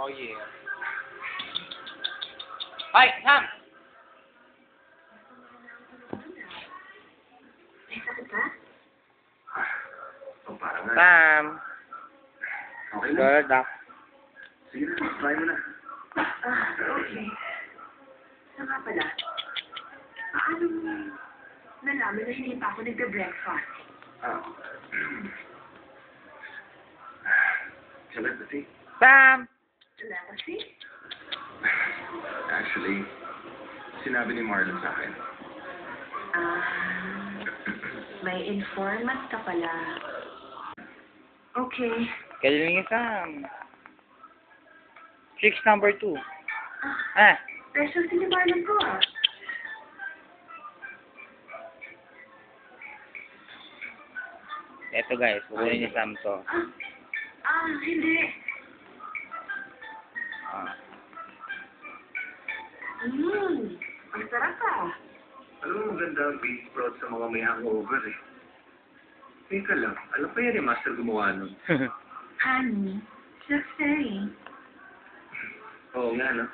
Oh yeah. Hi, Sam! May sakit ka? Oh, parang nga. Sam! Okay lang. Good ah. Sige na, try mo na. Okay. Ano nga pala? Paano mo nalaman na hindi pa ako nagbe-breakfast? Ah. Telepathy? Sam! Telepathy? Actually, sinabi ni Marlon sa akin. May informant ka pala. Okay. Galing ni Sam. Tricks number 2. Ah, Special si Marlon ko ah. eto guys, kukunin ni Sam to. Hindi. Ah. Ang sarap ah. Alam mo, maganda ang beef broth sa mga may hangover eh. Teka lang, alam pa yan ni Master gumawa nun. Honey, just saying. Oo nga, no?